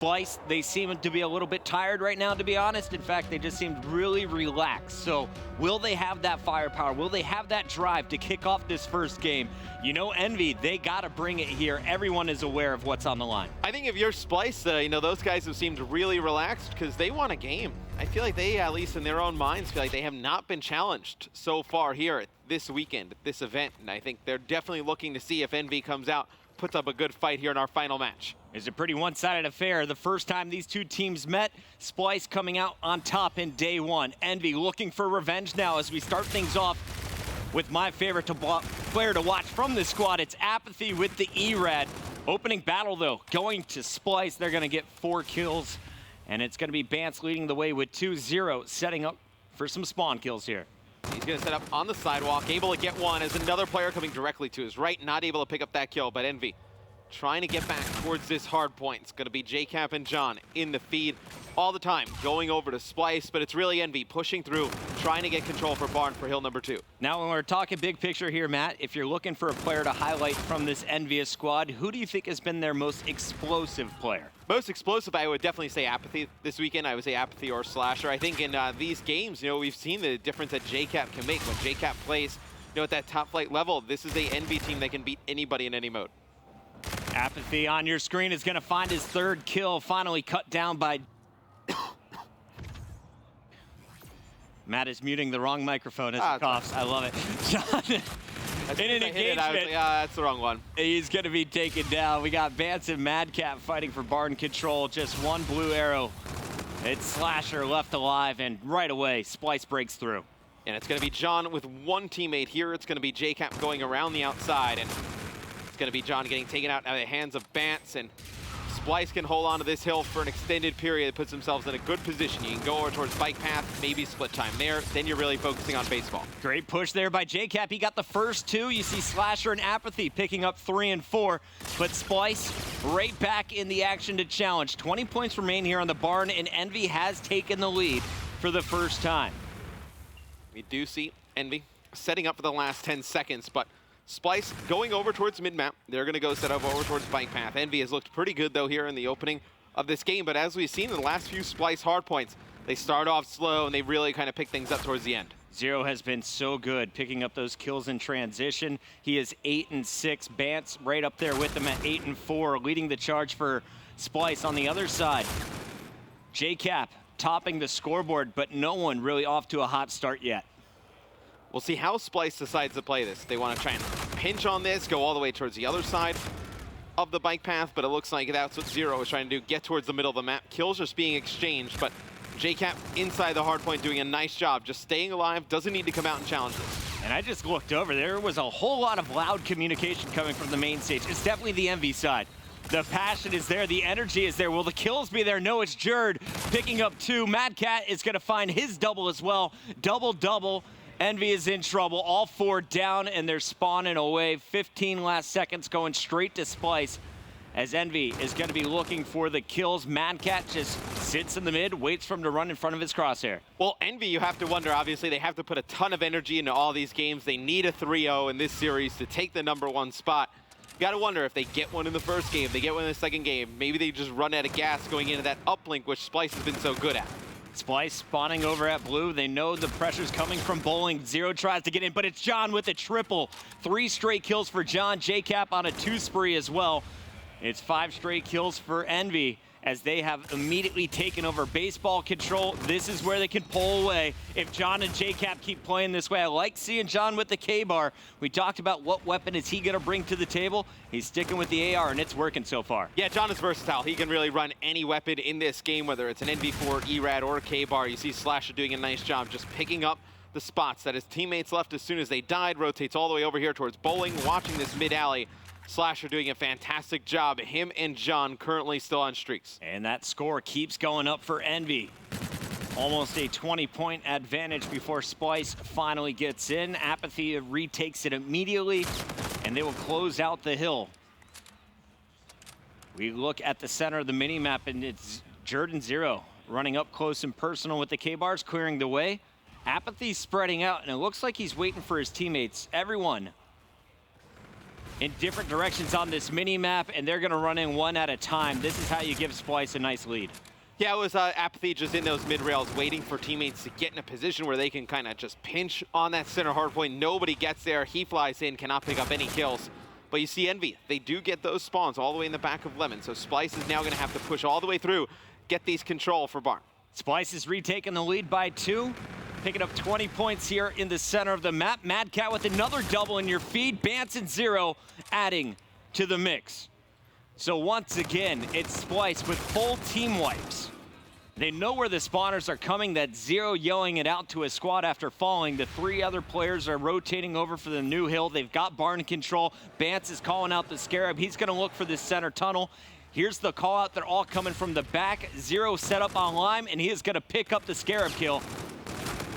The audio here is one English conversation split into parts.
Splyce, they seem to be a little bit tired right now, to be honest. In fact, they just seemed really relaxed. So will they have that firepower? Will they have that drive to kick off this first game? You know, Envy, they got to bring it here. Everyone is aware of what's on the line. I think if you're Splyce, those guys have seemed really relaxed because they want a game. I feel like they, at least in their own minds, feel like they have not been challenged so far here this weekend, at this event. And I think they're definitely looking to see if Envy comes out, puts up a good fight here in our final match. It's a pretty one-sided affair. The first time these two teams met, Splyce coming out on top in day one. Envy looking for revenge now as we start things off with my favorite player to watch from this squad. It's Apathy with the E-Rad. Opening battle, though, going to Splyce. They're going to get 4 kills, and it's going to be Bance leading the way with 2-0, setting up for some spawn kills here. He's going to set up on the sidewalk, able to get one as another player coming directly to his right, not able to pick up that kill, but Envy trying to get back towards this hard point. It's going to be JCap and John in the feed all the time, going over to Splyce, but it's really Envy pushing through, trying to get control for Barn for hill number 2. Now, when we're talking big picture here, Matt, if you're looking for a player to highlight from this EnVyUs squad, who do you think has been their most explosive player? Most explosive, I would definitely say Apathy this weekend. I would say Apathy or Slasher. I think in these games, we've seen the difference that JCap can make. When JCap plays, at that top flight level, this is a Envy team that can beat anybody in any mode. Apathy on your screen is going to find his 3rd kill, finally cut down by... Matt is muting the wrong microphone as he coughs. I love it. John, in an engagement, I was like, that's the wrong one. He's going to be taken down. We got Bance and Madcap fighting for Barn control. Just one blue arrow. It's Slasher left alive, and right away, Splyce breaks through. And it's going to be John with one teammate here. It's going to be JCap going around the outside, and it's going to be John getting taken out of the hands of Bance, and Splyce can hold on to this hill for an extended period. It puts themselves in a good position. You can go over towards bike path, maybe split time there. Then you're really focusing on baseball. Great push there by JCap. He got the first 2. You see Slasher and Apathy picking up 3 and 4. But Splyce right back in the action to challenge. 20 points remain here on the Barn, and Envy has taken the lead for the first time. We do see Envy setting up for the last 10 seconds, but Splyce going over towards mid-map. They're going to go set up over towards bike path. Envy has looked pretty good, though, here in the opening of this game. But as we've seen in the last few Splyce hardpoints, they start off slow, and they really kind of pick things up towards the end. Zero has been so good picking up those kills in transition. He is 8 and 6. Bance right up there with him at 8 and 4, leading the charge for Splyce on the other side. JCap topping the scoreboard, but no one really off to a hot start yet. We'll see how Splyce decides to play this. They want to try and pinch on this, go all the way towards the other side of the bike path, but it looks like that's what Zero is trying to do, get towards the middle of the map. Kills just being exchanged, but JCap inside the hard point doing a nice job, just staying alive, doesn't need to come out and challenge this. And I just looked over, there was a whole lot of loud communication coming from the main stage. It's definitely the Envy side. The passion is there, the energy is there. Will the kills be there? No, it's Jerd picking up 2. Madcat is gonna find his double as well. Double-double. Envy is in trouble. All 4 down, and they're spawning away. 15 last seconds going straight to Splyce as Envy is going to be looking for the kills. Madcat just sits in the mid, waits for him to run in front of his crosshair. Well, Envy, you have to wonder, obviously, they have to put a ton of energy into all these games. They need a 3-0 in this series to take the #1 spot. You got to wonder if they get one in the first game, they get one in the second game. Maybe they just run out of gas going into that uplink, which Splyce has been so good at. Splyce spawning over at blue. They know the pressure's coming from bowling. Zero tries to get in, but it's John with a triple. 3 straight kills for John. JCap on a 2 spree as well. It's 5 straight kills for Envy as they have immediately taken over baseball control. This is where they can pull away if John and JCap keep playing this way. I like seeing John with the K-bar. We talked about what weapon is he going to bring to the table. He's sticking with the AR, and it's working so far. Yeah, John is versatile. He can really run any weapon in this game, whether it's an NV4, E-Rad, or a K-bar. You see Slasher doing a nice job just picking up the spots that his teammates left as soon as they died. Rotates all the way over here towards bowling, watching this mid-alley. Slasher doing a fantastic job. Him and John currently still on streaks. And that score keeps going up for Envy. Almost a 20-point advantage before Splyce finally gets in. Apathy retakes it immediately, and they will close out the hill. We look at the center of the mini-map, and it's Jordan Zero running up close and personal with the K-bars, clearing the way. Apathy spreading out, and it looks like he's waiting for his teammates. Everyone in different directions on this mini-map, and they're going to run in one at a time. This is how you give Splyce a nice lead. Yeah, it was Apathy just in those mid-rails waiting for teammates to get in a position where they can kind of just pinch on that center hardpoint. Nobody gets there. He flies in, cannot pick up any kills. But you see Envy, they do get those spawns all the way in the back of Lemon. So Splyce is now going to have to push all the way through, get these control for Barn. Splyce is retaking the lead by 2, picking up 20 points here in the center of the map. Mad Cat with another double in your feed. Bance and Zero adding to the mix. So once again, it's Splyce with full team wipes. They know where the spawners are coming. That Zero yelling it out to his squad after falling. The 3 other players are rotating over for the new hill. They've got Barn control. Bance is calling out the Scarab. He's going to look for this center tunnel. Here's the call out. They're all coming from the back. Zero set up on Lime, and he is going to pick up the Scarab kill.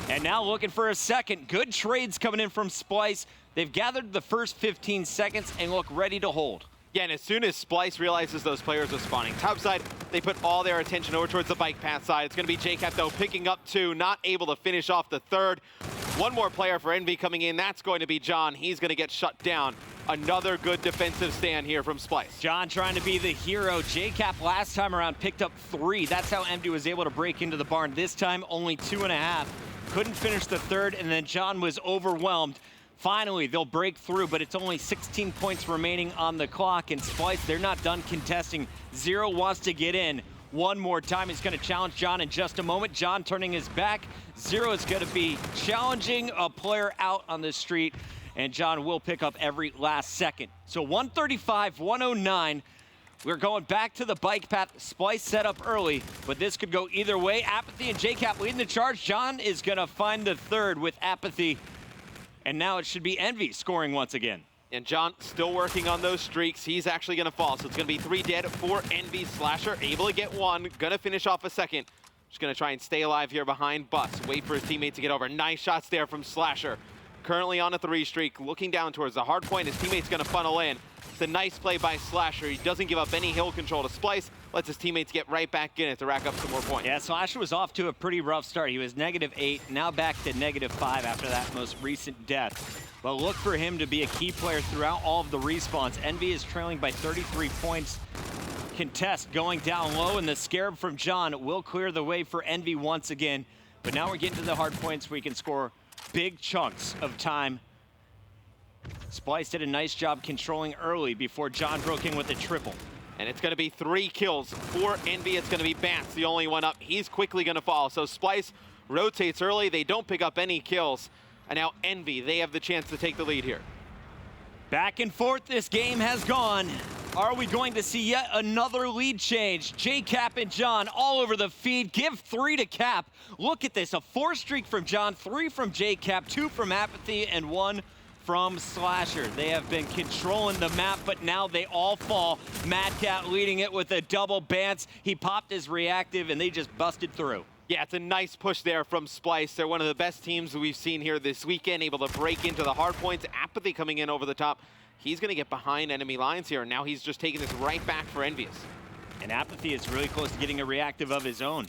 And now looking for a second. Good trades coming in from Splyce. They've gathered the first 15 seconds and look ready to hold. Yeah, and as soon as Splyce realizes those players are spawning topside, they put all their attention over towards the bike path side. It's going to be JCap, though, picking up 2, not able to finish off the 3rd. One more player for Envy coming in. That's going to be John. He's going to get shut down. Another good defensive stand here from Splyce. John trying to be the hero. JCap last time around picked up 3. That's how Envy was able to break into the barn. This time, only 2.5. Couldn't finish the 3rd, and then John was overwhelmed. Finally, they'll break through, but it's only 16 points remaining on the clock. And Splyce, they're not done contesting. Zero wants to get in one more time. He's going to challenge John in just a moment. John turning his back. Zero is going to be challenging a player out on the street, and John will pick up every last second. So 135, 109. We're going back to the bike path. Splyce set up early, but this could go either way. Apathy and JCap leading the charge. John is going to find the 3rd with Apathy. And now it should be Envy scoring once again. And John still working on those streaks. He's actually going to fall. So it's going to be 3 dead, 4 Envy. Slasher able to get 1. Going to finish off a 2nd. Just going to try and stay alive here behind Bus. Wait for his teammate to get over. Nice shots there from Slasher. Currently on a 3 streak. Looking down towards the hard point. His teammate's going to funnel in. It's a nice play by Slasher. He doesn't give up any hill control to Splyce. Lets his teammates get right back in it to rack up some more points. Yeah, Slasher was off to a pretty rough start. He was -8, now back to -5 after that most recent death. But look for him to be a key player throughout all of the respawns. Envy is trailing by 33 points. Contest going down low, and the Scarab from John will clear the way for Envy once again. But now we're getting to the hard points where we can score big chunks of time. Splyce did a nice job controlling early before John broke in with a triple. And it's going to be 3 kills for Envy. It's going to be Bance, the only one up. He's quickly going to fall. So Splyce rotates early. They don't pick up any kills. And now Envy, they have the chance to take the lead here. Back and forth this game has gone. Are we going to see yet another lead change? JCap and John all over the feed. Give 3 to Cap. Look at this, a 4 streak from John, 3 from JCap, 2 from Apathy, and 1 from Slasher. They have been controlling the map, but now they all fall. Mad Cat leading it with a double Bance. He popped his reactive, and they just busted through. Yeah, it's a nice push there from Splyce. They're one of the best teams we've seen here this weekend, able to break into the hard points. Apathy coming in over the top. He's going to get behind enemy lines here, and now he's just taking this right back for EnVyUs. And Apathy is really close to getting a reactive of his own.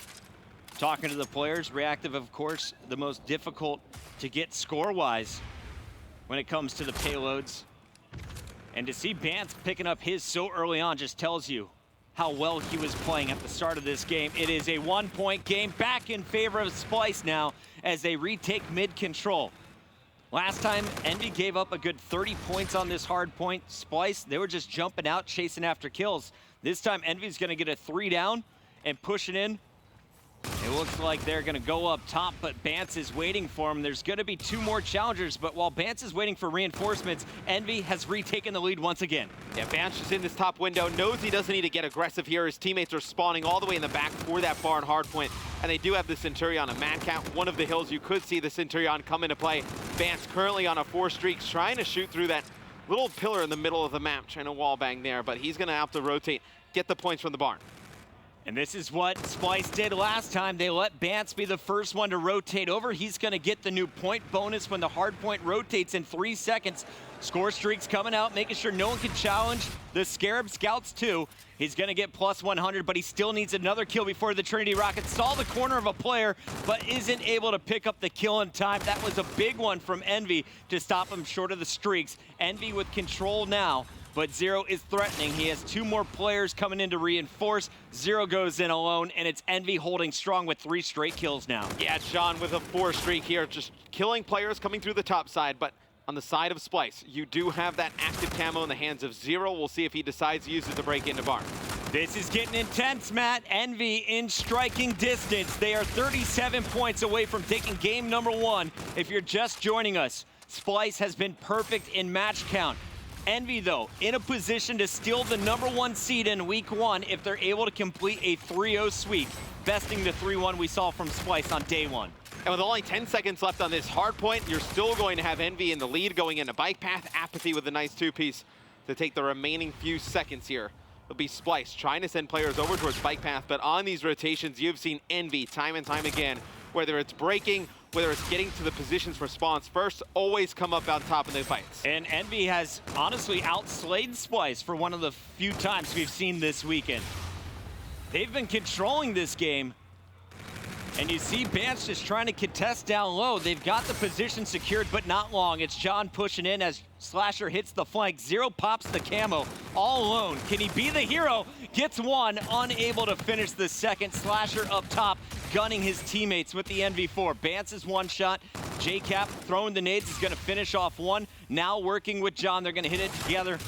Talking to the players, reactive, of course, the most difficult to get score-wise when it comes to the payloads. And to see Bance picking up his so early on just tells you how well he was playing at the start of this game. It is a 1-point game back in favor of Splyce now as they retake mid control. Last time, Envy gave up a good 30 points on this hard point. Splyce, they were just jumping out, chasing after kills. This time, Envy's gonna get a 3 down and push it in. It looks like they're going to go up top, but Bance is waiting for him. There's going to be 2 more challengers, but while Bance is waiting for reinforcements, Envy has retaken the lead once again. Yeah, Bance is in this top window, knows he doesn't need to get aggressive here. His teammates are spawning all the way in the back for that barn hardpoint, and they do have the Centurion, a Mad Cat, one of the hills. You could see the Centurion come into play. Bance currently on a 4 streak, trying to shoot through that little pillar in the middle of the map, trying to wall bang there, but he's going to have to rotate, get the points from the barn. And this is what Splyce did last time. They let Bance be the first one to rotate over. He's going to get the new point bonus when the hard point rotates in 3 seconds. Score streaks coming out, making sure no one can challenge the Scarab Scouts too. He's going to get plus 100, but he still needs another kill before the Trinity Rocket saw the corner of a player, but isn't able to pick up the kill in time. That was a big one from EnVy to stop him short of the streaks. EnVy with control now. But Zero is threatening. He has 2 more players coming in to reinforce. Zero goes in alone, and it's EnVy holding strong with 3 straight kills now. Yeah, Sean with a 4 streak here, just killing players coming through the top side. But on the side of Splyce, you do have that active camo in the hands of Zero. We'll see if he decides to use it to break into Barn. This is getting intense, Matt. EnVy in striking distance. They are 37 points away from taking game number 1. If you're just joining us, Splyce has been perfect in match count. EnVy, though, in a position to steal the number 1 seed in week 1 if they're able to complete a 3-0 sweep, besting the 3-1 we saw from Splyce on day 1. And with only 10 seconds left on this hard point, you're still going to have EnVy in the lead going into Bike Path. Apathy with a nice 2-piece to take the remaining few seconds here. It'll be Splyce trying to send players over towards Bike Path, but on these rotations, you've seen EnVy time and time again, whether it's breaking, whether it's getting to the positions for spawns first, always come up on top in the fights. And EnVy has honestly outslayed Splyce for one of the few times we've seen this weekend. They've been controlling this game. And you see Bance just trying to contest down low. They've got the position secured, but not long. It's John pushing in as Slasher hits the flank. Zero pops the camo all alone. Can he be the hero? Gets one, unable to finish the second. Slasher up top, gunning his teammates with the NV4. Bance's one shot. JCap throwing the nades is gonna finish off one. Now working with John, they're gonna hit it together.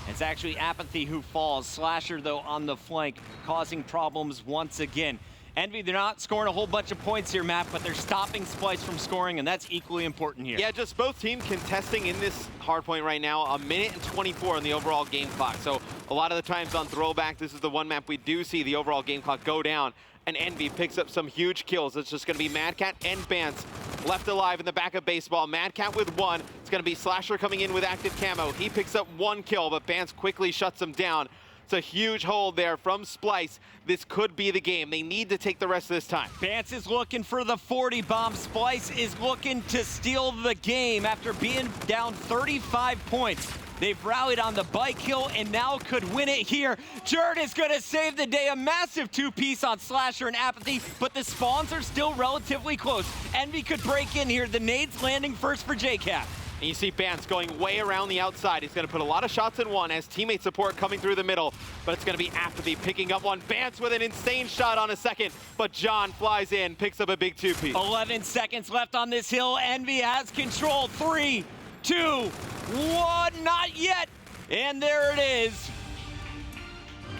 It's actually Apathy who falls. Slasher, though, on the flank, causing problems once again. EnVy, they're not scoring a whole bunch of points here, Matt, but they're stopping Splyce from scoring, and that's equally important here. Yeah, just both teams contesting in this hard point right now, 1:24 minutes on the overall game clock. So a lot of the times on Throwback, this is the one map we do see the overall game clock go down, and EnVy picks up some huge kills. It's just going to be Madcat and Bance left alive in the back of baseball. Madcat with one. It's going to be Slasher coming in with active camo. He picks up one kill, but Bance quickly shuts him down. It's a huge hold there from Splyce. This could be the game. They need to take the rest of this time. Bance is looking for the 40 bomb. Splyce is looking to steal the game after being down 35 points. They've rallied on the bike kill and now could win it here. Jerd is going to save the day. A massive two-piece on Slasher and Apathy, but the spawns are still relatively close. EnVy could break in here. The nades landing first for JCap. And you see Bance going way around the outside. He's going to put a lot of shots in one as teammate support coming through the middle. But it's going to be Apathy picking up one. Bance with an insane shot on a second. But John flies in, picks up a big two-piece. 11 seconds left on this hill. EnVy has control. 3, 2, 1. Not yet. And there it is.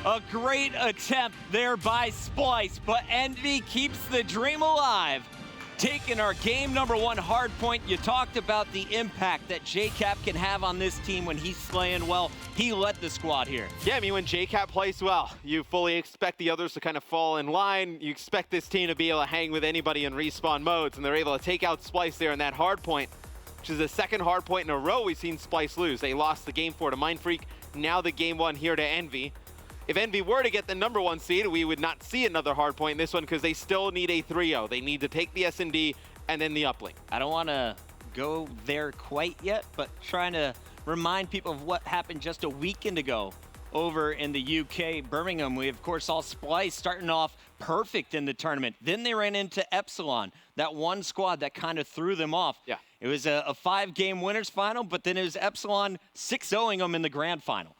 A great attempt there by Splyce. But EnVy keeps the dream alive. Taking our game number 1 hard point. You talked about the impact that JCap can have on this team when he's slaying well. He led the squad here. Yeah, I mean, when JCap plays well, you fully expect the others to kind of fall in line. You expect this team to be able to hang with anybody in respawn modes, and they're able to take out Splyce there in that hard point, which is the second hard point in a row we've seen Splyce lose. They lost the game 4 to Mindfreak, now the game 1 here to EnVy. If EnVy were to get the number 1 seed, we would not see another hard point in this one because they still need a 3-0. They need to take the S&D and then the uplink. I don't want to go there quite yet, but trying to remind people of what happened just a weekend ago over in the UK, Birmingham. We, of course, saw Splyce starting off perfect in the tournament. Then they ran into Epsilon, that one squad that kind of threw them off. Yeah. It was a 5-game winners final, but then it was Epsilon 6-0ing them in the grand final.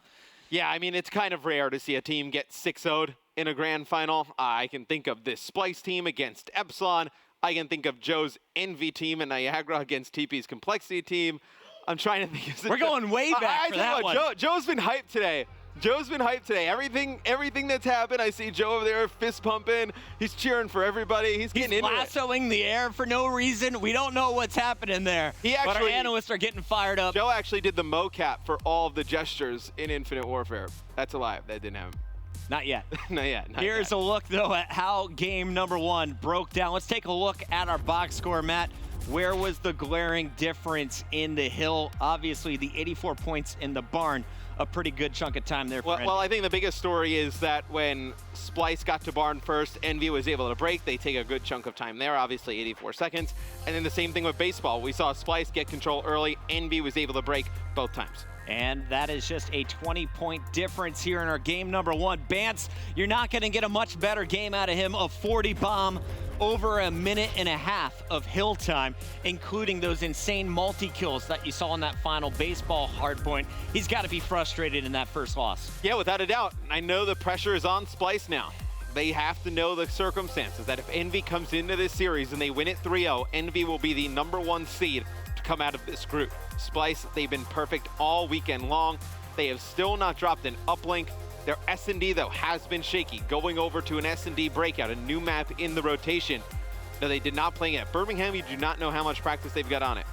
Yeah, I mean, it's kind of rare to see a team get 6-0'd in a grand final. I can think of this Splyce team against Epsilon. I can think of Joe's EnVy team and Niagara against TP's Complexity team. I'm trying to think. We're going way back for that one. Joe's been hyped today. Joe's been hyped today. Everything that's happened, I see Joe over there fist pumping. He's cheering for everybody. He's getting into it. He's lassoing the air for no reason. We don't know what's happening there. But our analysts are getting fired up. Joe actually did the mocap for all of the gestures in Infinite Warfare. That's a lie. That didn't happen. Not yet. Not yet. Here's a look, though, at how game number 1 broke down. Let's take a look at our box score, Matt. Where was the glaring difference in the hill? Obviously, the 84 points in the barn, a pretty good chunk of time there for Well, I think the biggest story is that when Splyce got to barn first, EnVy was able to break. They take a good chunk of time there, obviously 84 seconds. And then the same thing with baseball. We saw Splyce get control early. EnVy was able to break both times. And that is just a 20-point difference here in our game number 1. Bance, you're not going to get a much better game out of him. A 40 bomb, over a minute and a half of hill time, including those insane multi-kills that you saw in that final baseball hardpoint. He's got to be frustrated in that first loss. Yeah, without a doubt. I know the pressure is on Splyce now. They have to know the circumstances, that if EnVy comes into this series and they win it 3-0, EnVy will be the #1 seed to come out of this group. Splyce, they've been perfect all weekend long. They have still not dropped an uplink. Their S&D, though, has been shaky, going over to an S&D breakout, a new map in the rotation. No, they did not play it at Birmingham. You do not know how much practice they've got on it.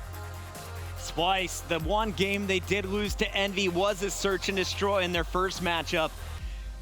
Splyce, the one game they did lose to EnVy was a search and destroy in their first matchup.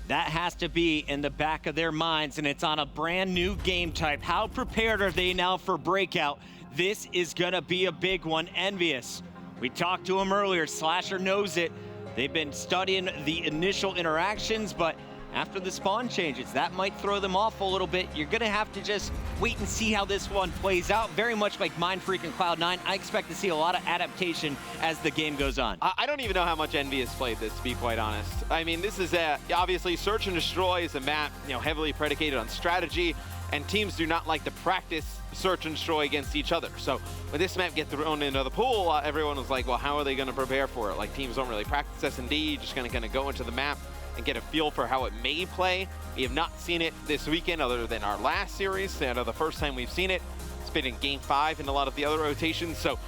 That has to be in the back of their minds, and it's on a brand new game type. How prepared are they now for breakout? This is gonna be a big one. EnVyUs, we talked to him earlier. Slasher knows it. They've been studying the initial interactions, but after the spawn changes, that might throw them off a little bit. You're gonna have to just wait and see how this one plays out. Very much like Mindfreak and Cloud9, I expect to see a lot of adaptation as the game goes on. I don't even know how much EnVy has played this, to be quite honest. I mean, this is obviously Search and Destroy is a map, heavily predicated on strategy, and teams do not like to practice Search and Destroy against each other. So when this map gets thrown into the pool, everyone was like, well, how are they gonna prepare for it? Like, teams don't really practice S&D, just gonna kind of go into the map and get a feel for how it may play. We have not seen it this weekend other than our last series. The first time we've seen it, it's been in Game 5 and a lot of the other rotations. So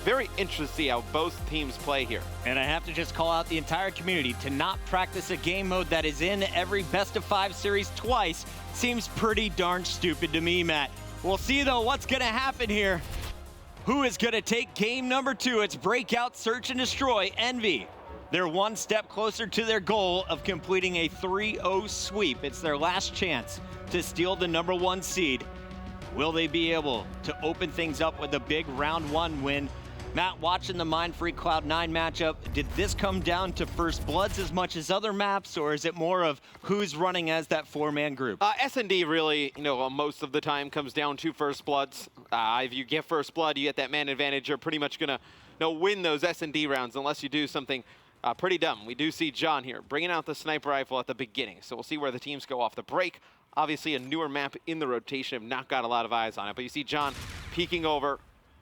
very interesting to see how both teams play here. And I have to just call out the entire community to not practice a game mode that is in every best-of-5 series twice. Seems pretty darn stupid to me, Matt. We'll see, though, what's going to happen here. Who is going to take game number 2? It's Breakout, Search and Destroy, EnVy. They're one step closer to their goal of completing a 3-0 sweep. It's their last chance to steal the #1 seed. Will they be able to open things up with a big round 1 win? Matt, watching the Mindfreak Cloud9 matchup, did this come down to first bloods as much as other maps, or is it more of who's running as that 4-man group? S&D really, most of the time comes down to first bloods. If you get first blood, you get that man advantage. You're pretty much gonna win those S&D rounds unless you do something pretty dumb. We do see John here bringing out the sniper rifle at the beginning, so we'll see where the teams go off the break. Obviously, a newer map in the rotation, have not got a lot of eyes on it, but you see John peeking over.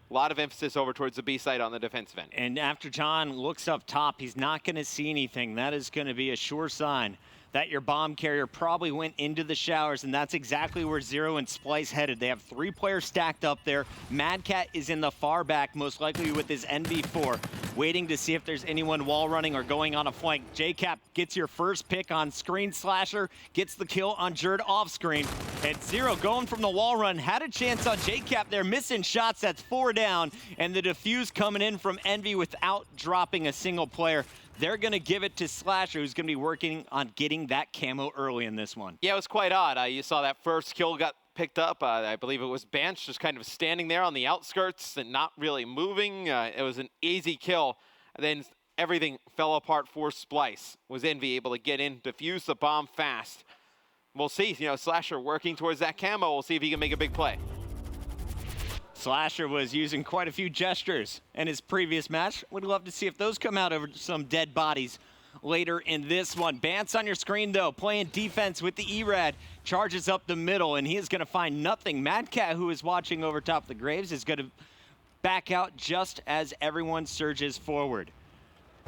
A lot of emphasis over towards the B side on the defensive end. And after John looks up top, he's not going to see anything. That is going to be a sure sign that your bomb carrier probably went into the showers, and that's exactly where Zero and Splyce headed. They have 3 players stacked up there. Mad Cat is in the far back, most likely with his NV4, waiting to see if there's anyone wall running or going on a flank. JCap gets your first pick on screen. Slasher gets the kill on Jerd off screen. And Zero going from the wall run, had a chance on JCap there, missing shots. That's 4 down, and the defuse coming in from EnVy without dropping a single player. They're going to give it to Slasher, who's going to be working on getting that camo early in this one. Yeah, it was quite odd. You saw that first kill got picked up. I believe it was Bance just kind of standing there on the outskirts and not really moving. It was an easy kill. And then everything fell apart for Splyce. Was EnVy able to get in, defuse the bomb fast? We'll see. Slasher working towards that camo. We'll see if he can make a big play. Slasher was using quite a few gestures in his previous match. Would love to see if those come out over some dead bodies later in this one. Bance on your screen, though, playing defense with the ERAD, charges up the middle, and he is going to find nothing. Mad Cat, who is watching over top of the graves, is going to back out just as everyone surges forward.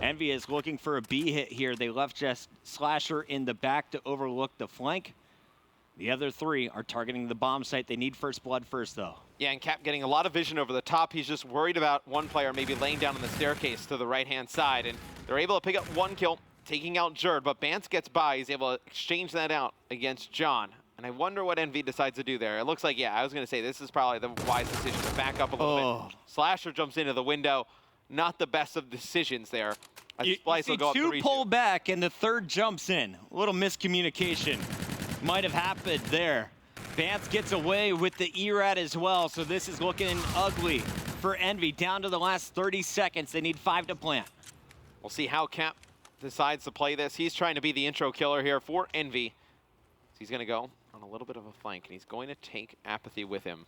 EnVy is looking for a B hit here. They left just Slasher in the back to overlook the flank. The other 3 are targeting the bomb site. They need first blood first, though. Yeah, and Cap getting a lot of vision over the top. He's just worried about one player maybe laying down on the staircase to the right-hand side. And they're able to pick up 1 kill, taking out Jerd. But Bance gets by. He's able to exchange that out against John. And I wonder what EnVy decides to do there. It looks like, yeah, I was going to say this is probably the wise decision to back up a little bit. Slasher jumps into the window. Not the best of decisions there. Splyce will go up 3-2. 2 pull back, and the 3rd jumps in. A little miscommunication might have happened there. Bance gets away with the ERAT as well, so this is looking ugly for Envy. Down to the last 30 seconds. They need 5 to plant. We'll see how Cap decides to play this. He's trying to be the intro killer here for Envy. He's going to go on a little bit of a flank, and he's going to take Apathy with him.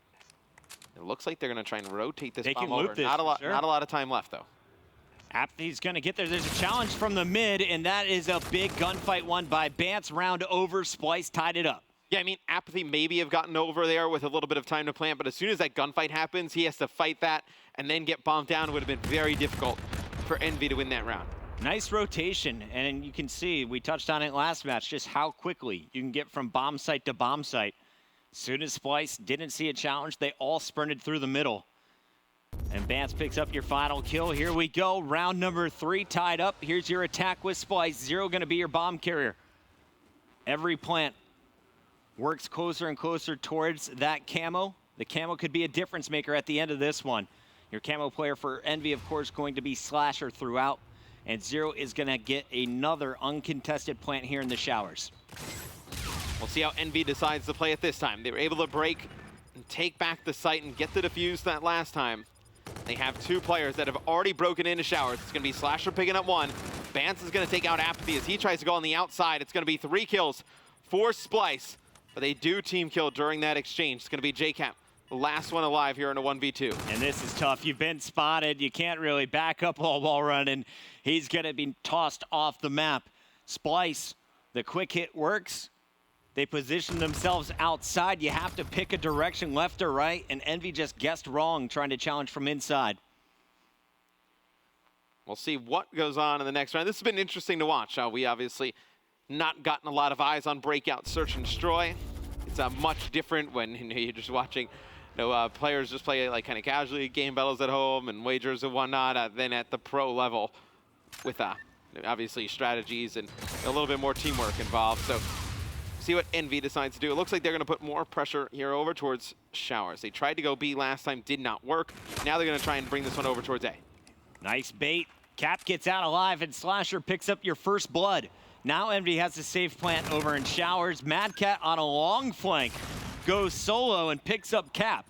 It looks like they're going to try and rotate this bomb over. Not a lot of time left, though. Apathy's going to get there. There's a challenge from the mid, and that is a big gunfight won by Bance. Round over. Splyce tied it up. Yeah, I mean, Apathy maybe have gotten over there with a little bit of time to plant, but as soon as that gunfight happens, he has to fight that and then get bombed down. It would have been very difficult for Envy to win that round. Nice rotation, and you can see, we touched on it last match, just how quickly you can get from bomb site to bomb site. As soon as Splyce didn't see a challenge, they all sprinted through the middle. And Bance picks up your final kill. Here we go, round number 3 tied up. Here's your attack with Splyce. Zero gonna be your bomb carrier. Every plant works closer and closer towards that camo. The camo could be a difference maker at the end of this one. Your camo player for Envy, of course, going to be Slasher throughout. And Zero is gonna get another uncontested plant here in the showers. We'll see how Envy decides to play it this time. They were able to break and take back the site and get the defuse that last time. They have 2 players that have already broken into showers. It's gonna be Slasher picking up 1. Bance is gonna take out Apathy as he tries to go on the outside. It's gonna be 3 kills for Splyce, but they do team kill during that exchange. It's gonna be JCap, the last one alive here in a 1v2. And this is tough. You've been spotted. You can't really back up all while running. He's gonna be tossed off the map. Splyce, the quick hit works. They position themselves outside. You have to pick a direction, left or right, and Envy just guessed wrong trying to challenge from inside. We'll see what goes on in the next round. This has been interesting to watch. We obviously not gotten a lot of eyes on Breakout Search and Destroy. It's much different when you're just watching players just play like kind of casually game battles at home and wagers and whatnot than at the pro level with obviously strategies and a little bit more teamwork involved. So see what Envy decides to do. It looks like they're going to put more pressure here over towards showers. They tried to go B last time, did not work. Now they're going to try and bring this one over towards A. Nice bait. Cap gets out alive, and Slasher picks up your first blood. Now Envy has a safe plant over in showers. Mad Cat on a long flank goes solo and picks up Cap.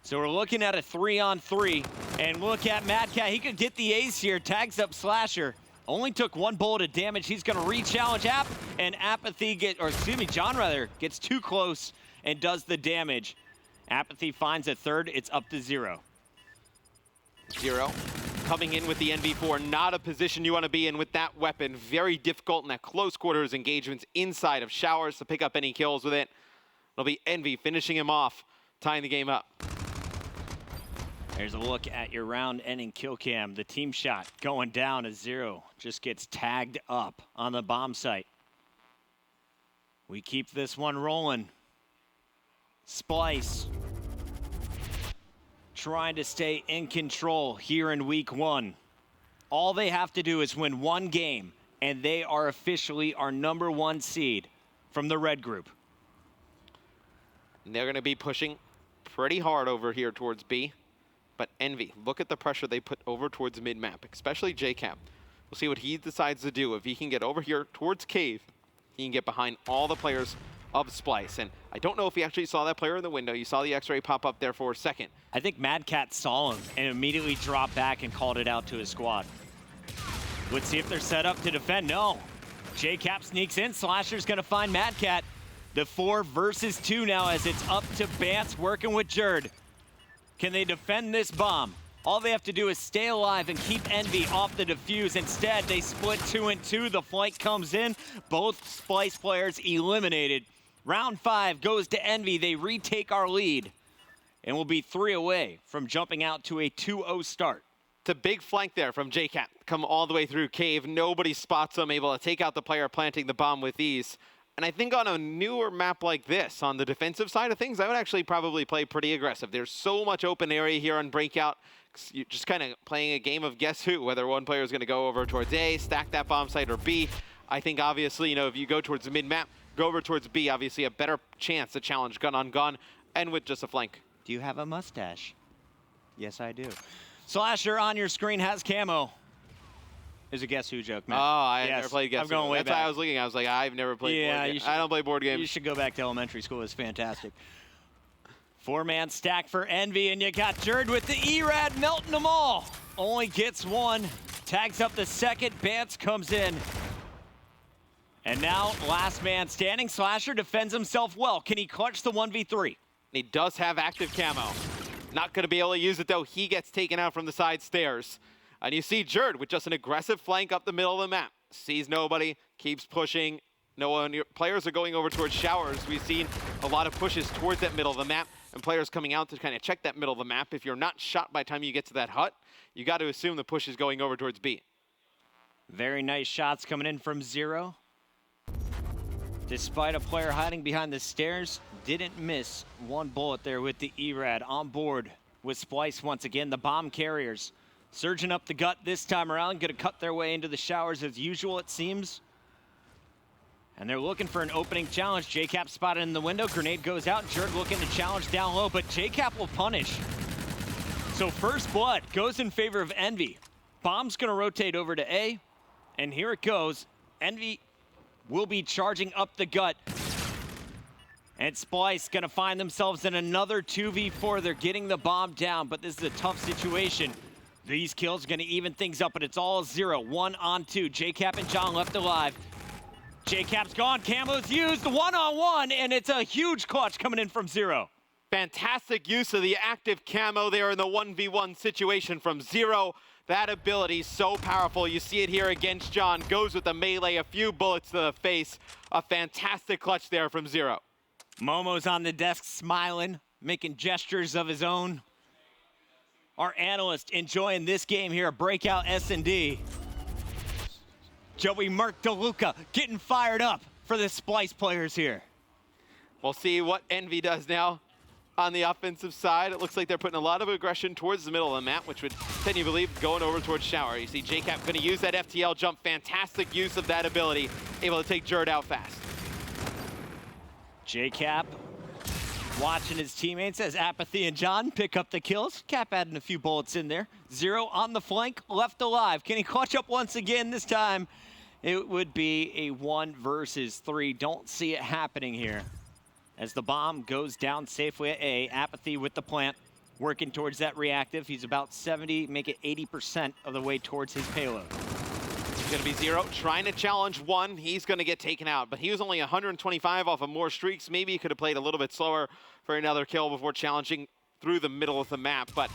So we're looking at a 3-on-3, and look at Mad Cat. He could get the ace here, tags up Slasher. Only took 1 bullet of damage. He's gonna re-challenge App, and Apathy John rather, gets too close and does the damage. Apathy finds a third, it's up to 0. 0 coming in with the NV4, not a position you wanna be in with that weapon. Very difficult in that close quarters engagements inside of showers to pick up any kills with it. It'll be Envy finishing him off, tying the game up. Here's a look at your round-ending kill cam. The team shot going down to 0. Just gets tagged up on the bomb site. We keep this one rolling. Splyce trying to stay in control here in week 1. All they have to do is win 1 game, and they are officially our #1 seed from the red group. And they're going to be pushing pretty hard over here towards B. But Envy, look at the pressure they put over towards mid-map, especially JCap. We'll see what he decides to do. If he can get over here towards Cave, he can get behind all the players of Splyce. And I don't know if he actually saw that player in the window. You saw the X-ray pop up there for a second. I think Mad Cat saw him and immediately dropped back and called it out to his squad. Let's see if they're set up to defend. No. JCap sneaks in. Slasher's going to find Mad Cat. The 4 versus 2 now as it's up to Bance working with Jerd. Can they defend this bomb? All they have to do is stay alive and keep Envy off the defuse. Instead, they split 2 and 2. The flank comes in. Both Splyce players eliminated. Round 5 goes to Envy. They retake our lead. And we'll be 3 away from jumping out to a 2-0 start. It's a big flank there from JCap. Come all the way through Cave. Nobody spots them, able to take out the player planting the bomb with ease. And I think on a newer map like this, on the defensive side of things, I would actually probably play pretty aggressive. There's so much open area here on Breakout. You're just kind of playing a game of guess who, whether one player is going to go over towards A, stack that bomb site, or B. I think obviously, if you go towards the mid-map, go over towards B, obviously a better chance to challenge gun on gun and with just a flank. Do you have a mustache? Yes, I do. Slasher on your screen has camo. is a Guess Who joke, man. Oh, I yes. never played Guess Who. I'm going way That's back. why I was looking. I was like, I've never played board games. I don't play board games. You should go back to elementary school. It's fantastic. 4-man stack for Envy, and you got Jerd with the E-Rad melting them all. Only gets one. Tags up the second. Bance comes in. And now, last man standing. Slasher defends himself well. Can he clutch the 1v3? He does have active camo. Not going to be able to use it, though. He gets taken out from the side stairs. And you see Jerd with just an aggressive flank up the middle of the map. Sees nobody, keeps pushing. No one. Players are going over towards showers. We've seen a lot of pushes towards that middle of the map, and players coming out to kind of check that middle of the map. If you're not shot by the time you get to that hut, you got to assume the push is going over towards B. Very nice shots coming in from Zero. Despite a player hiding behind the stairs, didn't miss one bullet there with the E-Rad. On board with Splyce once again. The bomb carriers surging up the gut this time around. Going to cut their way into the showers as usual, it seems. And they're looking for an opening challenge. JCap spotted in the window. Grenade goes out. Jerd looking to challenge down low, but JCap will punish. So first blood goes in favor of Envy. Bomb's going to rotate over to A. And here it goes. Envy will be charging up the gut. And Splyce gonna find themselves in another 2v4. They're getting the bomb down, but this is a tough situation. These kills are gonna even things up, but it's all 0. 1 on 2. JCap and John left alive. JCap's gone, camo's used, 1-on-1, and it's a huge clutch coming in from Zero. Fantastic use of the active camo there in the 1v1 situation from Zero. That ability so powerful. You see it here against John. Goes with the melee, a few bullets to the face. A fantastic clutch there from Zero. Momo's on the desk smiling, making gestures of his own. Our analyst enjoying this game here, Breakout S&D. Joey Merc DeLuca getting fired up for the Splyce players here. We'll see what Envy does now. On the offensive side, it looks like they're putting a lot of aggression towards the middle of the map, which would tend you believe going over towards Shower. You see JCap going to use that FTL jump. Fantastic use of that ability, able to take Jerd out fast. JCap watching his teammates as Apathy and John pick up the kills. Cap adding a few bullets in there. Zero on the flank, left alive. Can he clutch up once again? This time it would be a 1 versus 3. Don't see it happening here. As the bomb goes down safely at A, Apathy with the plant, working towards that reactive. He's about 70, make it 80% of the way towards his payload. It's going to be Zero, trying to challenge 1. He's going to get taken out, but he was only 125 off of more streaks. Maybe he could have played a little bit slower for another kill before challenging through the middle of the map, but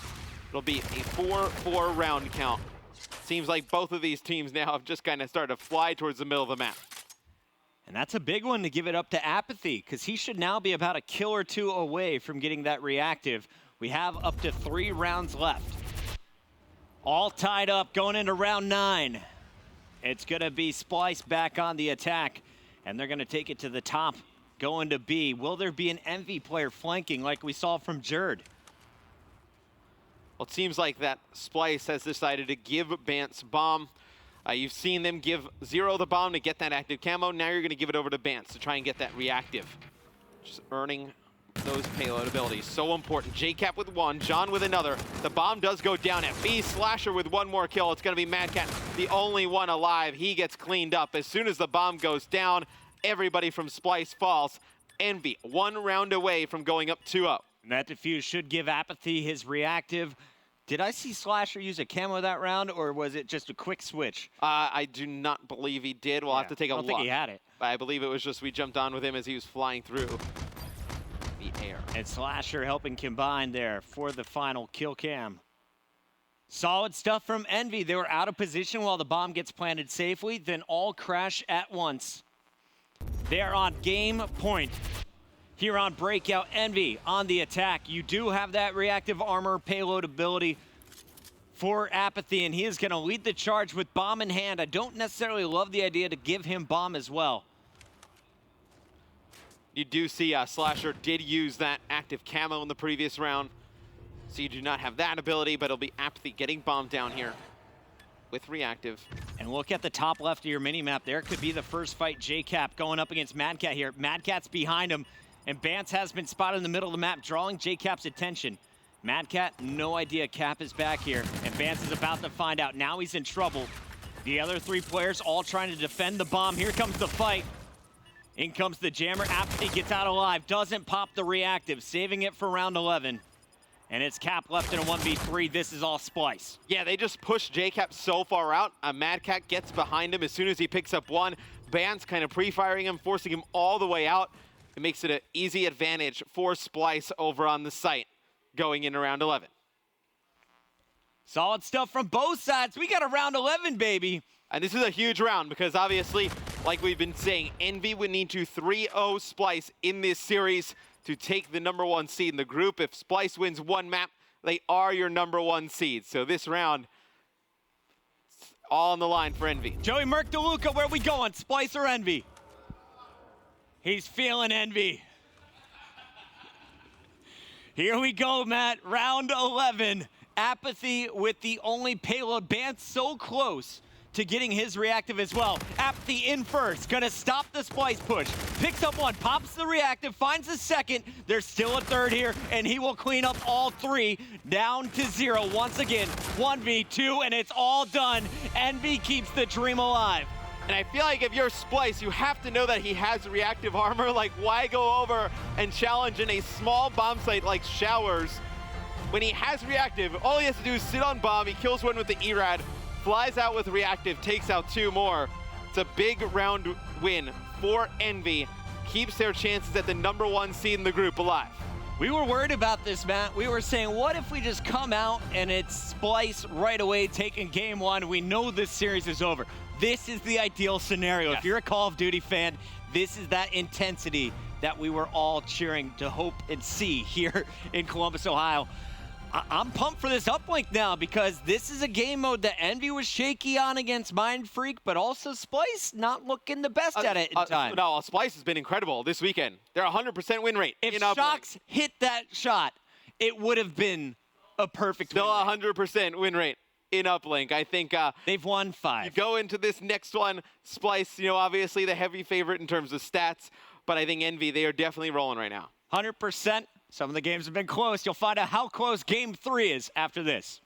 it'll be a 4-4 round count. Seems like both of these teams now have just kind of started to fly towards the middle of the map. And that's a big one to give it up to Apathy, because he should now be about a kill or 2 away from getting that reactive. We have up to 3 rounds left. All tied up going into round 9. It's going to be Splyce back on the attack, and they're going to take it to the top, going to B. Will there be an Envy player flanking like we saw from Jerd? Well, it seems like that Splyce has decided to give Bance bomb. You've seen them give Zero the bomb to get that active camo. Now you're going to give it over to Bance to try and get that reactive. Just earning those payload abilities. So important. JCap with 1, John with another. The bomb does go down at B. Slasher with 1 more kill. It's going to be Madcat, the only one alive. He gets cleaned up. As soon as the bomb goes down, everybody from Splyce falls. Envy, 1 round away from going up 2-0. That defuse should give Apathy his reactive. Did I see Slasher use a camo that round, or was it just a quick switch? I do not believe he did. We'll have to take a look. I don't think he had it. I believe it was just we jumped on with him as he was flying through the air. And Slasher helping combine there for the final kill cam. Solid stuff from Envy. They were out of position while the bomb gets planted safely, then all crash at once. They are on game point. Here on Breakout, Envy on the attack. You do have that reactive armor payload ability for Apathy, and he is going to lead the charge with bomb in hand. I don't necessarily love the idea to give him bomb as well. You do see Slasher did use that active camo in the previous round, so you do not have that ability, but it'll be Apathy getting bombed down here with reactive. And look at the top left of your mini-map. There could be the first fight. JCap going up against Madcat here. Madcat's behind him. And Bance has been spotted in the middle of the map, drawing JCap's attention. Madcat, no idea Cap is back here. And Bance is about to find out. Now he's in trouble. The other 3 players all trying to defend the bomb. Here comes the fight. In comes the jammer. Apathy gets out alive. Doesn't pop the reactive. Saving it for round 11. And it's Cap left in a 1v3. This is all Splyce. Yeah, they just push JCap so far out. Mad Cat gets behind him as soon as he picks up one. Band's kind of pre-firing him, forcing him all the way out. It makes it an easy advantage for Splyce over on the site going into round 11. Solid stuff from both sides. We got a round 11, baby. And this is a huge round because obviously, like we've been saying, Envy would need to 3-0 Splyce in this series to take the #1 seed in the group. If Splyce wins one map, they are your #1 seed. So this round, it's all on the line for Envy. Joey Merc DeLuca, where we going? Splyce or Envy? He's feeling Envy. Here we go, Matt. Round 11. Apathy with the only payload. Band so close to getting his reactive as well. Apathy in first, gonna stop the Splyce push. Picks up one, pops the reactive, finds the second. There's still a third here, and he will clean up all 3 down to 0 once again. 1v2, and it's all done. Envy keeps the dream alive. And I feel like if you're Splyce, you have to know that he has reactive armor. Like, why go over and challenge in a small bomb site like Showers? When he has reactive, all he has to do is sit on bomb, he kills one with the ERAD, flies out with reactive, takes out 2 more. It's a big round win for Envy. Keeps their chances at the #1 seed in the group alive. We were worried about this, Matt. We were saying, what if we just come out and it's Splyce right away taking game 1? We know this series is over. This is the ideal scenario. Yes. If you're a Call of Duty fan, this is that intensity that we were all cheering to hope and see here in Columbus, Ohio. I'm pumped for this Uplink now because this is a game mode that Envy was shaky on against Mind Freak, but also Splyce not looking the best at it in time. No, Splyce has been incredible this weekend. They're 100% win rate. If in Uplink. Shox hit that shot, it would have been a perfect Still win rate. 100% win rate in Uplink. I think they've won 5. you go into this next one, Splyce, you know, obviously the heavy favorite in terms of stats, but I think Envy, they are definitely rolling right now. 100%. Some of the games have been close. You'll find out how close game 3 is after this.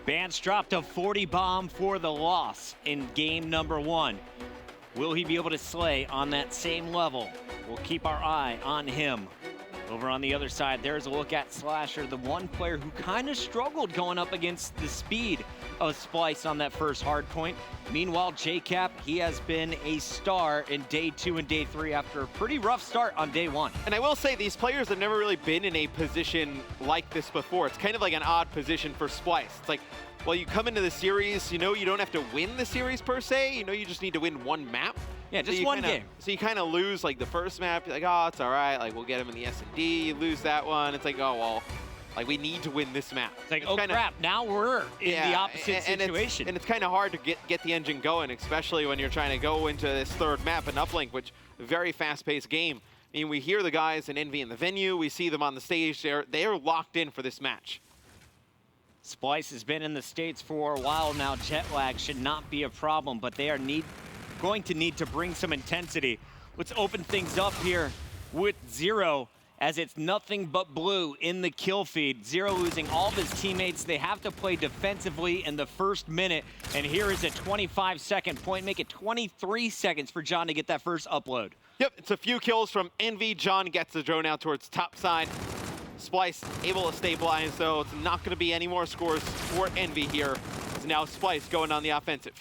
Band's dropped a 40 bomb for the loss in game #1. Will he be able to slay on that same level? We'll keep our eye on him. Over on the other side, there's a look at Slasher, the one player who kind of struggled going up against the speed of Splyce on that first hard point. Meanwhile, JCap, he has been a star in day 2 and day 3 after a pretty rough start on day 1. And I will say, these players have never really been in a position like this before. It's kind of like an odd position for Splyce. It's like, well, you come into the series, you know, you don't have to win the series per se. You know, you just need to win one map. Yeah, just one game. So you kind of lose like the first map. You're like, oh, it's all right. Like, we'll get him in the S&D. You lose that one. It's like, oh, well, like, we need to win this map. It's like, oh, crap, now we're in the opposite situation. And it's kind of hard to get the engine going, especially when you're trying to go into this third map in Uplink, which very fast-paced game. I mean, we hear the guys in EnVy in the venue. We see them on the stage. They're locked in for this match. Splyce has been in the States for a while now. Jet lag should not be a problem, but they are going to need to bring some intensity. Let's open things up here with Zero, as it's nothing but blue in the kill feed. Zero losing all of his teammates. They have to play defensively in the first minute, and here is a 25-second point. Make it 23 seconds for John to get that first upload. Yep, it's a few kills from EnVy. John gets the drone out towards top side. Splyce able to stabilize, so it's not going to be any more scores for EnVy here. It's now Splyce going on the offensive.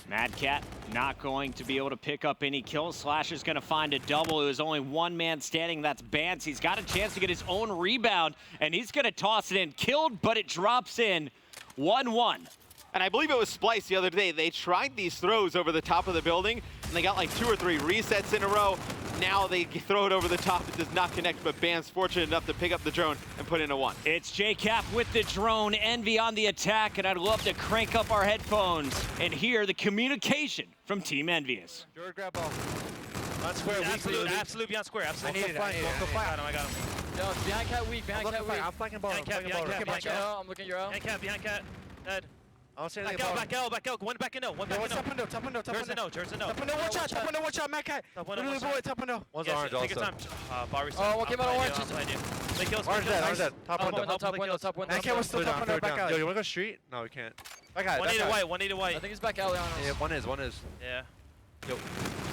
Mad Cat not going to be able to pick up any kills. Slasher's going to find a double. It was only one man standing. That's Bance. He's got a chance to get his own rebound, and he's going to toss it in. Killed, but it drops in. 1-1. And I believe it was Splyce the other day. They tried these throws over the top of the building, and they got like 2 or 3 resets in a row. Now they throw it over the top. It does not connect, but Band's fortunate enough to pick up the drone and put in a 1. It's JCap with the drone, EnVy on the attack, and I'd love to crank up our headphones and hear the communication from Team EnVyUs. George, grab ball. On square, absolute beyond square. Absolutely. I need it. I got him. I got him. Yo, behind cat weak. Behind cat weak. I'm flanking ball. Behind cat. I'm I'm looking at your own. behind cat. Head. I don't see anything about Back out. One back in no. One back in What's no. top window? Top window. Top Turns a window. no. Turns a no. Top window. Watch out. Mad Cat. Top window, Literally watch boy. Top window. One's Yes, orange take your also. time. Bar reset. Oh, one came out of orange. Play kills. Orange dead. Top window. Top window. Top window. Mad Cat was still top window. Back Yo, out. you wanna go street? No, we can't. Back out. One Back needed out. white. One needed I white. think he's back alley on us. Yeah, one is. Yeah.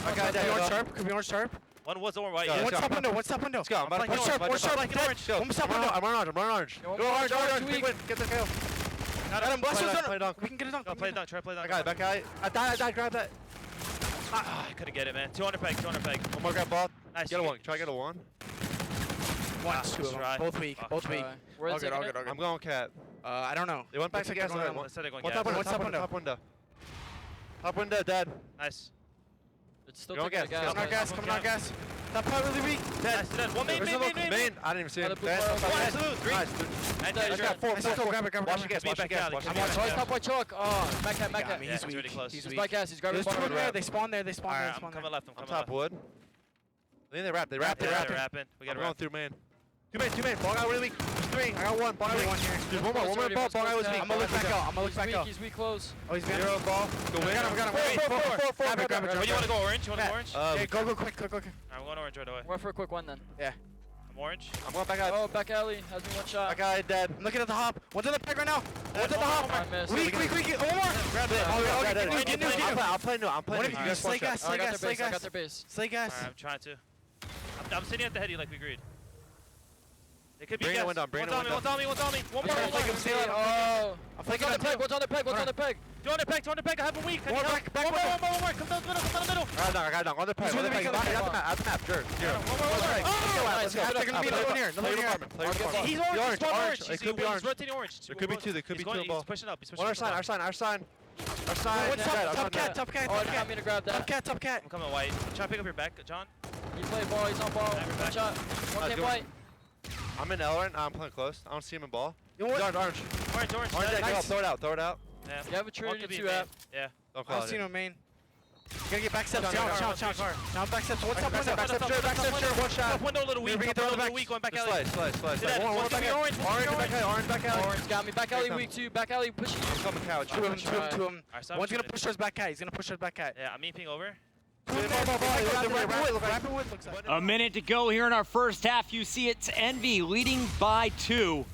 Back out. Could be orange sharp. Could be orange sharp. One was orange white. Go, Yeah. What's top window? What's top window? Let's go. I'm about to One push. sharp. One sharp. Like Dead. Go. One top window. I'm on orange. Yo, Go orange. orange, Big weak. win. Get the kill. Got him. Bless Play us. dunk, play dunk. We can get a dunk. Go play dunk. Try play dunk. Back out. I died. Grab that. I couldn't get it, man. 200 peg. One more grab ball. Nice. Get a one. Try to get a one. One, two of them. Try. Both weak. Fuck. Both weak. Where All is good. All it? good. All I'm good. going cat. I don't know. They went back to gas. One One Let's say they're going top gas. window. What's top window? Top window. Top window dead. Nice. It's still Go taking the gas. gas. Coming on gas. Coming on gas. Top part really weak. Nice. Dead. One main. I didn't even see him. Another blue Dead. bar. Nice. Absolute. Green. Nice. And Dead. Let's go. Four. Let's go. Grab it. Watch the gas. Be Watch the back gas. alley. Watch the Come gas. on. Oh, he's top white chalk. Oh, back cat. Yeah, He's weak. really close. He's He's weak. by gas. He's grabbing There's two bottom. in there. They spawn there. They spawn there. Alright, They I'm spawn coming there. left. I'm On coming top left. wood. I think they wrapped. They wrapped. Yeah, They they're wrapped. rapping. We I'm got going to through main. Two main. Ball guy really weak. There's three. I got one. Ball guy Only weak. one here. There's one more ball. Ball guy was weak. I'm gonna look back out. I'm gonna look He's back weak. out. He's weak close. Oh, he's behind. Zero ball. Go win. We got him. Wait, four. Grab it. Grab it. Where do you want to go? Orange? You want to go orange? Yeah, go quick. Alright, I'm going orange right away. We're for a quick one then. I'm orange. I'm going back out. Oh, back alley. Has me one shot. That guy dead. I'm looking at the hop. One's on the peg right now. One's at the hop. I missed. Weak. One more. Grab it. Get new. I'll play new. I'm One playing of new. you You guys slay watch gas. that. I got Slay their base. I got gas. their base. Slay gas. Alright, I'm trying to. I'm sitting at the heady like we agreed. They could be Bring the gas. window, bring the window. One's on me. One more. Yeah, like I'm saying, Oh. I'm What's flicking on on the peg? two. What's on the peg? What's on the peg? 200 peg. I have a weak. I More need help. back One more. Come down the middle. I got dunk. On the peg. He's On the really peg. weak on the At peg. the map. Dirt. Zero. One more. Let's go. They're gonna be another one here. Play your Another department. Play your I'll get department. He's The orange. He's orange. orange. It could be He's orange. rotating orange. There could be two. There could be two He's ball. pushing up. One our sign. Our sign. What's Dead. up? Top cat. Oh, I'm going to grab that. Top cat. I'm coming white. Try to pick up your back, John. He played ball. He's on ball. One shot. One Let's came go. white. I'm in L right now. I'm playing close. I don't see him in ball. You know what? Orange. Orange. Orange. Dead. Dead. Throw it out. Yeah. You have a One Trinity could be 2 main. app. Yeah. Don't I call don't see it. no main. You gotta get back steps. Down, Now back steps. What's up? Back step. One shot. Window a little weak. Bring it Window a down little back. weak. Going back Just alley. Slice. Dead. One One back could be out. orange. Orange back out. Orange got me. Back alley weak 2. Back alley pushing you. I'm coming couch. Two of them. Alright, so One's gonna push towards back cat. He's gonna push towards back cat. Yeah, I'm meeping over. Rapid wood looks like. A minute to go here in our first half. You see it's Envy leading by 2.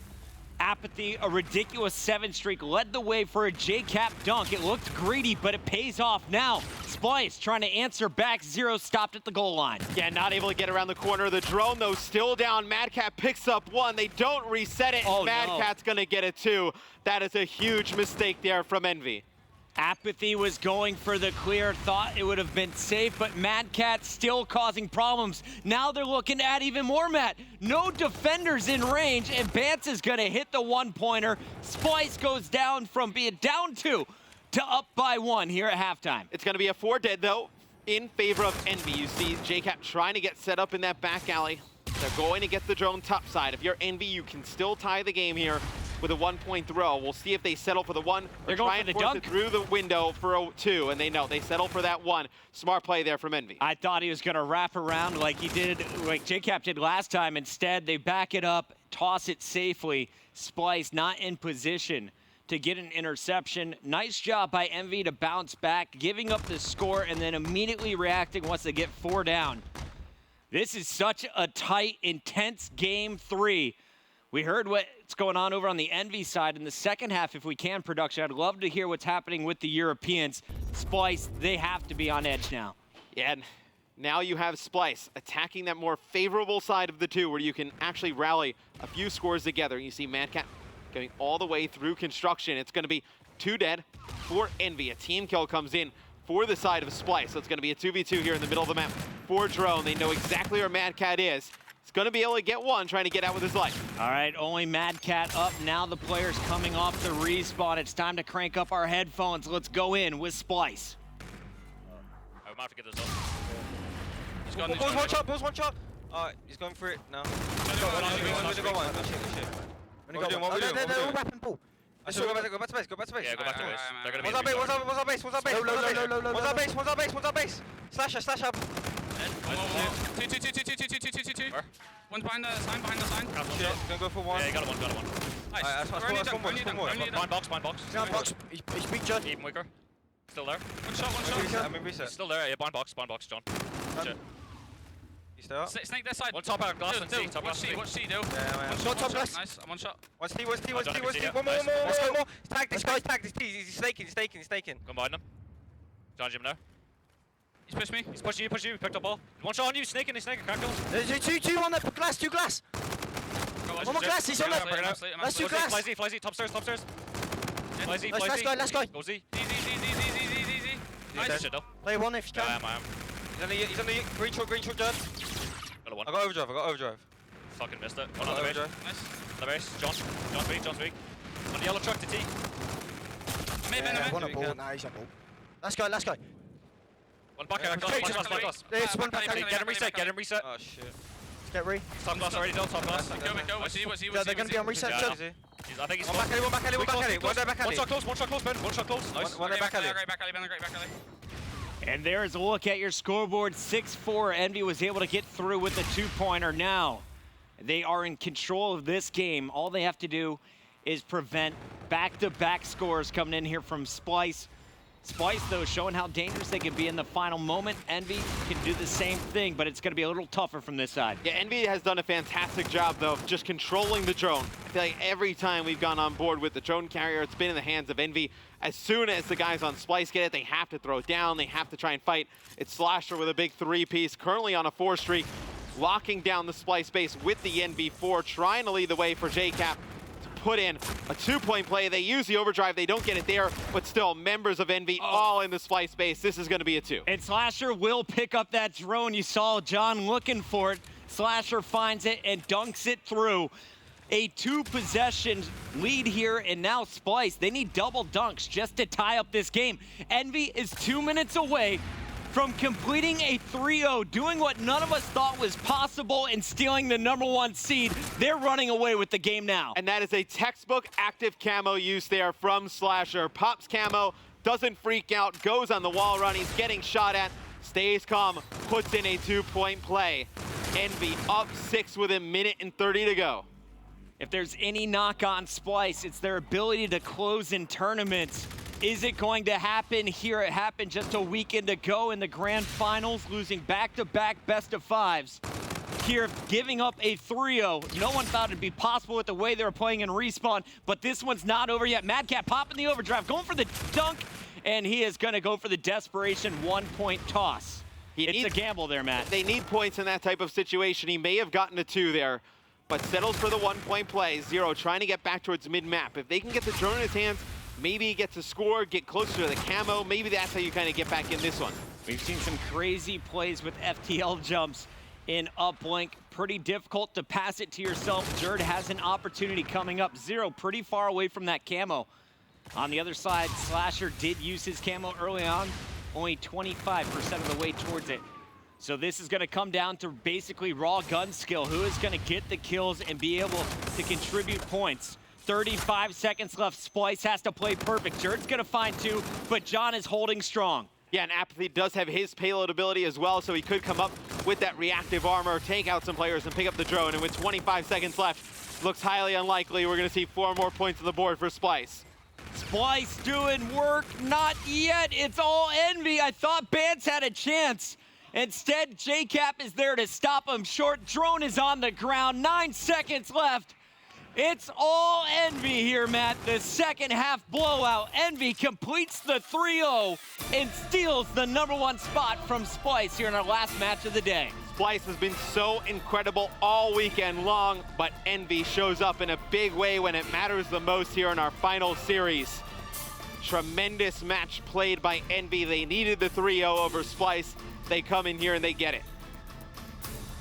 Apathy, a ridiculous 7 streak, led the way for a J-Cap dunk. It looked greedy, but it pays off now. Splyce trying to answer back. 0 stopped at the goal line. Yeah, not able to get around the corner. The drone, though, still down. Mad Cat picks up 1. They don't reset it. Oh, Mad no. Cat's going to get a 2. That is a huge mistake there from Envy. Apathy was going for the clear, thought it would have been safe, but Mad Cat still causing problems. Now they're looking at even more, Matt. No defenders in range, and Bance is gonna hit the 1-pointer. Splyce goes down from being down 2 to up by 1 here at halftime. It's going to be a 4 dead, though, in favor of Envy. You see J-Cap trying to get set up in that back alley. They're going to get the drone top side. If you're Envy, you can still tie the game here with a 1-point throw. We'll see if they settle for the 1 They're or going try for and the force dunk. it through the window for a 2, and they know. They settle for that 1. Smart play there from Envy. I thought he was gonna wrap around like he did, like J-Cap did last time. Instead, they back it up, toss it safely. Splyce not in position to get an interception. Nice job by Envy to bounce back, giving up the score, and then immediately reacting once they get 4 down. This is such a tight, intense game 3. We heard what's going on over on the Envy side in the second half. If we can, production, I'd love to hear what's happening with the Europeans. Splyce, they have to be on edge now. Yeah, and now you have Splyce attacking that more favorable side of the 2 where you can actually rally a few scores together. You see Mad Cat going all the way through construction. It's going to be 2 dead for Envy. A team kill comes in for the side of Splyce. So it's going to be a 2v2 here in the middle of the map for Drone. They know exactly where Mad Cat is. He's going to be able to get 1, trying to get out with his life. All right, only Mad Cat up. Now the players coming off the respawn. It's time to crank up our headphones. Let's go in with Splyce. I might have to get this up. He's gone. Pulls one shot. He's going for it now. What are we doing? Rapping ball. Go back to base. Yeah, go back to base. They're gonna be One's our base. One's our base. One's our base. Slasher. Two. One's behind the sign. Shit, gonna go for one. Yeah, you got one. Nice. Alright, that's Only one more. Mine box. Behind box. He's big Judd. Even weaker. Still there. One shot. I'm in reset. Still there. Yeah, blind box, John. Shit. You still up? Snake this side. One top out glass and C. Top Watch glass. C, do. Yeah, man. Shot top glass. Nice, I'm one shot. What's T? John, I can see it. One more. Nice. Tag this guy, tag this T. He's staking. Combine them. John Jim there. He's pushed me. He's pushing you. Picked up ball. One shot on you. Snaking. Can't kill him. Two on the glass, two glass. One more glass, he's on Bring it there. out. Let's do glass. Flyzy. Top stairs. Flyzy. Let's go. Easy. Nice shit though. Play one if you Yeah, can. I am. He's on the green shot, Judd. Got a one. I got overdrive. Fucking missed it. I One got on the base. overdrive. Nice. The base. John's weak. On the yellow truck to T. One a ball, nice a ball. Let's go. One back Yeah, out. Glass. There's one back. Get him reset. Oh shit. Get re. Top glass already done. Top glass. Go. What's he? Yeah, they're gonna be on reset. Yeah, Judd. I think he's One back alley. One back alley. One shot close, Ben. One shot close. Nice. One back alley. Great back alley. And there's a look at your scoreboard. 6-4. Envy was able to get through with a 2-pointer. Now they are in control of this game. All they have to do is prevent back-to-back scores coming in here from Splyce. Splyce, though, showing how dangerous they can be in the final moment. Envy can do the same thing, but it's going to be a little tougher from this side. Yeah, Envy has done a fantastic job, though, of just controlling the drone. I feel like every time we've gone on board with the drone carrier, it's been in the hands of Envy. As soon as the guys on Splyce get it, they have to throw it down. They have to try and fight. It's Slasher with a big 3-piece, currently on a 4 streak, locking down the Splyce base with the NV4, trying to lead the way for JCap. Put in a 2-point play. They use the overdrive. They don't get it there, but still, members of Envy all in the Splyce base. This is going to be a 2. And Slasher will pick up that drone. You saw John looking for it. Slasher finds it and dunks it through. A 2-possession lead here, and now Splyce, they need double dunks just to tie up this game. Envy is 2 minutes away from completing a 3-0, doing what none of us thought was possible and stealing the #1 seed. They're running away with the game now. And that is a textbook active camo use there from Slasher. Pops camo, doesn't freak out, goes on the wall run. He's getting shot at, stays calm, puts in a 2-point play. Envy up 6 with 1:30 to go. If there's any knock on Splyce, it's their ability to close in tournaments. Is it going to happen here? It happened just a weekend ago in the grand finals, losing back-to-back best-of-5s. Here, giving up a 3-0. No one thought it'd be possible with the way they were playing in Respawn, but this one's not over yet. Madcat popping the overdrive, going for the dunk, and he is going to go for the desperation 1-point toss. It's a gamble there, Matt. They need points in that type of situation. He may have gotten a 2 there, but settles for the 1-point play. Zero trying to get back towards mid-map. If they can get the drone in his hands, maybe he gets a score, get closer to the camo. Maybe that's how you kind of get back in this one. We've seen some crazy plays with FTL jumps in Uplink. Pretty difficult to pass it to yourself. Jerd has an opportunity coming up. Zero pretty far away from that camo. On the other side, Slasher did use his camo early on, only 25% of the way towards it. So this is going to come down to basically raw gun skill. Who is going to get the kills and be able to contribute points? 35 seconds left. Splyce has to play perfect. Jerd's going to find 2, but John is holding strong. Yeah, and Apathy does have his payload ability as well, so he could come up with that reactive armor, take out some players, and pick up the drone. And with 25 seconds left, looks highly unlikely we're going to see 4 more points on the board for Splyce. Splyce doing work. Not yet. It's all Envy. I thought Bance had a chance. Instead, JCap is there to stop him short. Drone is on the ground. 9 seconds left. It's all Envy here, Matt. The second half blowout. Envy completes the 3-0 and steals the #1 spot from Splyce here in our last match of the day. Splyce has been so incredible all weekend long, but Envy shows up in a big way when it matters the most here in our final series. Tremendous match played by Envy. They needed the 3-0 over Splyce. They come in here and they get it.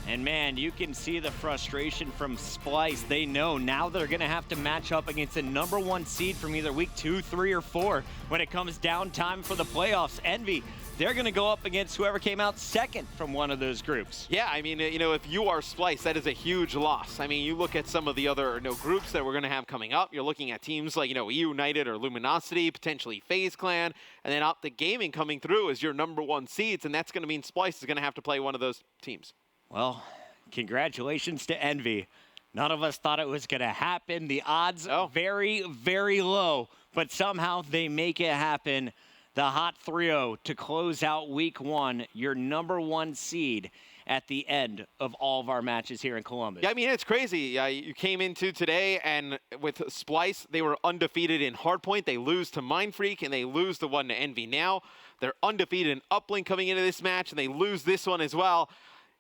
And man, you can see the frustration from Splyce. They know now they're going to have to match up against the #1 seed from either week 2, 3, or 4 when it comes down time for the playoffs. Envy, they're going to go up against whoever came out second from one of those groups. Yeah, I mean, you know, if you are Splyce, that is a huge loss. I mean, you look at some of the other groups that we're going to have coming up. You're looking at teams like, United or Luminosity, potentially FaZe Clan, and then Optic Gaming coming through as your #1 seeds, and that's going to mean Splyce is going to have to play one of those teams. Well, congratulations to Envy. None of us thought it was going to happen. The odds very, very low, but somehow they make it happen. The Hot 3-0 to close out week 1, your #1 seed at the end of all of our matches here in Columbus. Yeah, I mean, it's crazy. You came into today, and with Splyce, they were undefeated in Hardpoint. They lose to Mindfreak, and they lose the one to Envy. Now, they're undefeated in Uplink coming into this match, and they lose this one as well.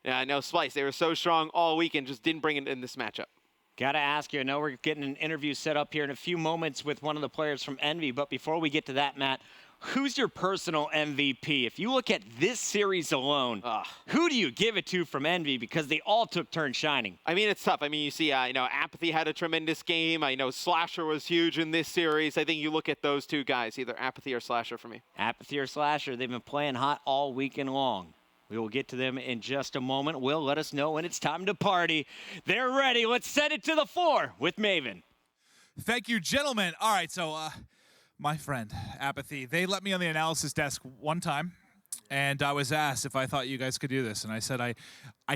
Yeah, I know Splyce, they were so strong all week and just didn't bring it in this matchup. Got to ask you, I know we're getting an interview set up here in a few moments with one of the players from Envy, but before we get to that, Matt, who's your personal MVP? If you look at this series alone, who do you give it to from Envy? Because they all took turns shining. I mean, it's tough. I mean, you see, Apathy had a tremendous game. I know Slasher was huge in this series. I think you look at those two guys, either Apathy or Slasher for me. Apathy or Slasher, they've been playing hot all weekend long. We will get to them in just a moment. Will let us know when it's time to party. They're ready. Let's send it to the floor with Maven. Thank you, gentlemen. All right, so my friend, Apathy, they let me on the analysis desk one time, and I was asked if I thought you guys could do this. And I said I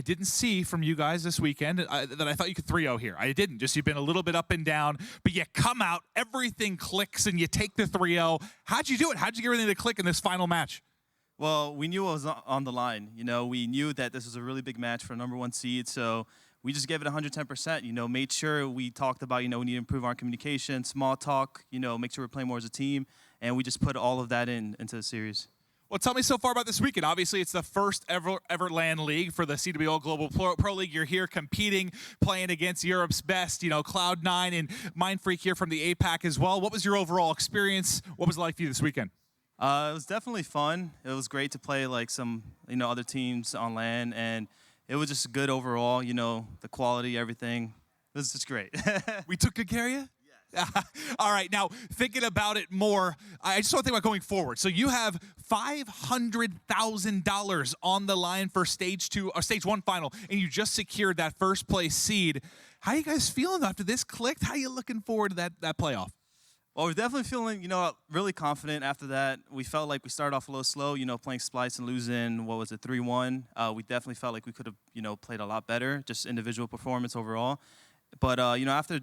didn't see from you guys this weekend that I thought you could 3-0 here. I didn't. Just you've been a little bit up and down, but you come out, everything clicks, and you take the 3-0. How'd you do it? How'd you get everything to click in this final match? Well, we knew it was on the line. We knew that this was a really big match for #1 seed, so we just gave it 110%. Made sure we talked about, we need to improve our communication, small talk, make sure we're playing more as a team, and we just put all of that into the series. Well, tell me so far about this weekend. Obviously, it's the first ever LAN League for the CWL Global Pro League. You're here competing, playing against Europe's best, Cloud9 and Mindfreak here from the APAC as well. What was your overall experience? What was it like for you this weekend? It was definitely fun. It was great to play like some, other teams on LAN, and it was just good overall, the quality, everything. It was just great. We took good care of you? Yes. All right, now thinking about it more, I just want to think about going forward. So you have $500,000 on the line for stage 1 final, and you just secured that first place seed. How are you guys feeling after this clicked? How are you looking forward to that playoff? Well, we're definitely feeling, really confident after that. We felt like we started off a little slow, playing Splyce and losing, 3-1. We definitely felt like we could have, played a lot better, just individual performance overall. But, after,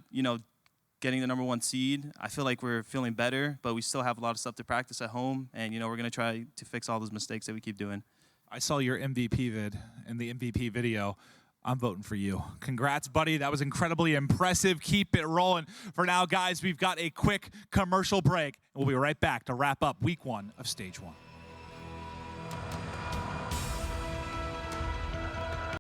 getting the #1 seed, I feel like we're feeling better, but we still have a lot of stuff to practice at home. And, we're going to try to fix all those mistakes that we keep doing. I saw your MVP vid and the MVP video. I'm voting for you. Congrats, buddy. That was incredibly impressive. Keep it rolling. For now, guys, we've got a quick commercial break. We'll be right back to wrap up week 1 of stage 1.